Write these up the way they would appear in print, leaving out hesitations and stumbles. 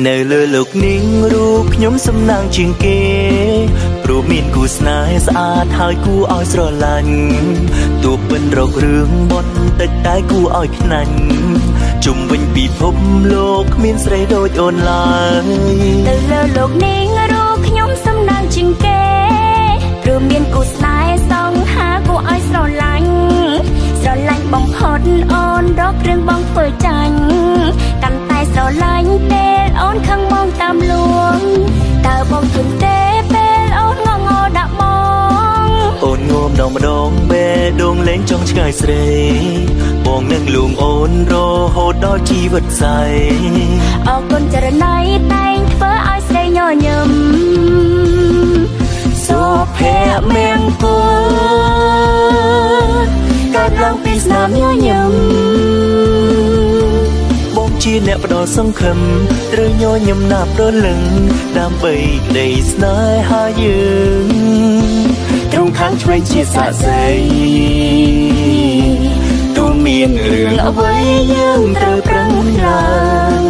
នៅលើលោកនាងរូបខ្ញុំសំណាងជាងគេព្រោះមានគូស្នេហ៍ស្អាតហើយគួរឲ្យស្រឡាញ់ទោះពិនរករឿងបន់តិចតែគួរឲ្យខ្នាញ់ជុំវិញពិភពលោកគ្មានស្រីដូចអូនឡើយនៅលើលោកនាងរូបខ្ញុំសំណាងជាងគេព្រោះមានគូស្នេហ៍សង្ហាគួរឲ្យស្រឡាញ់បំផុតអូនរកគ្រឿងបងធ្វើចាញ់កាន់តែស្រឡាញ់ពេលអូនខឹងមកតាមលួងតើបងជន់ទេពេលអូនងងដាក់បងអូនងមដងម្ដងបេះដូងលេងចង់ឆ្ងាយស្រីបងនឹងលួងអូនរហូតដល់ជីវិតស្អែអរគុណចរណៃតែងធ្វើឲ្យស្រីញញឹមសុភមង្គលកើតឡើងពីស្នាមញញឹមបងជាអ្នកផ្ដល់សង្ឃឹមត្រូវញញឹមណាប់រលឹងដើម្បីក្តីស្នេហាយើងត្រង់ខាងឆ្វេងជាសាក្សីទូមានរឿងអ្វីយើងត្រូវប្រឹងឡើង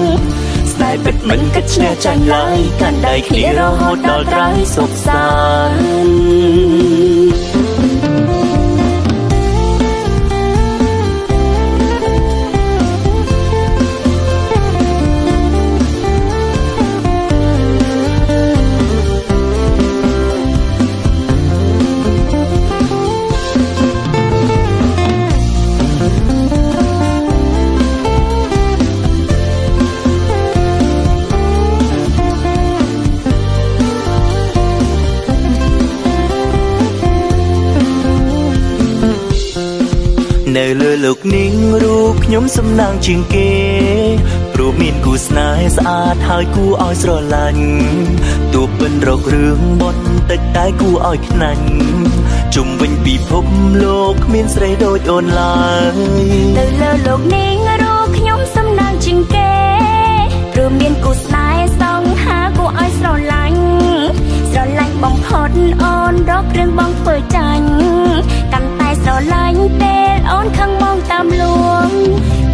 ស្នេហ៍ពិតមិនគិតឈ្នះចាញ់ឡើយកាន់ដៃគ្នារហូតដល់ត្រៃសុខសាន្តនៅលើលោកនាងរូបខ្ញុំសំណាងជាងគេព្រោះមានគូស្នេហ៍ស្អាតហើយគួរឲ្យស្រឡាញ់ទោះពិនរករឿងបន់តិចតែគួរឲ្យខ្នាញ់ជុំវិញពិភពលោកគ្មានស្រីដូចអូនឡើយនៅលើលោកនាងរូបខ្ញុំសំណាងជាងគេព្រោះមានគូស្នេហ៍សង្ហាគួរឲ្យស្រឡាញ់បំផុតអូនរកគ្រឿងបងធ្វើចាញ់កាន់តែស្រឡាញ់ពេលអូនខឹងមកតាមលួង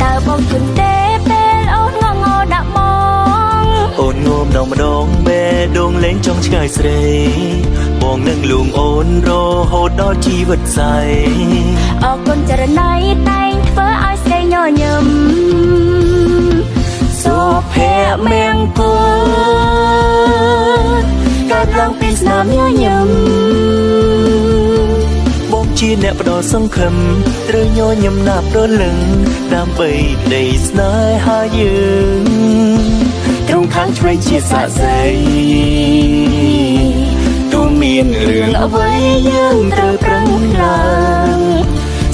តើបងជន់ទេពេលអូនងងដាក់បងអូនងមដងម្ដងបេះដូងលេងចង់ឆ្ងាយស្រីបងនឹងលួងអូនរហូតដល់ជីវិតស្អែអរគុណចរណៃតែងធ្វើឲ្យស្រីញញឹមសុភមង្គលកើតឡើងពីស្នាមញញឹមបងជាអ្នកផ្ដល់សង្ឃឹមត្រូវញញឹមណាប់រលឹងដើម្បីក្តីស្នេហាយើងត្រង់ខាងឆ្វេងជាសាក្សីទូមានរឿងអ្វីយើងត្រូវប្រឹងឡើង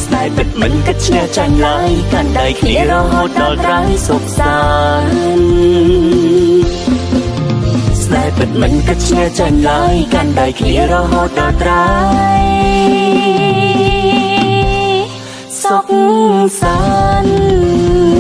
ស្នេហ៍ពិតមិនគិតឈ្នះចាញ់ឡើយកាន់ដៃគ្នារហូតដល់ត្រៃសុខសាន្តស្នេហ៍ពិតមិនគិតឈ្នះចាញ់ឡើយកាន់ដៃគ្នារហូតដល់ត្រៃសុខសាន្ត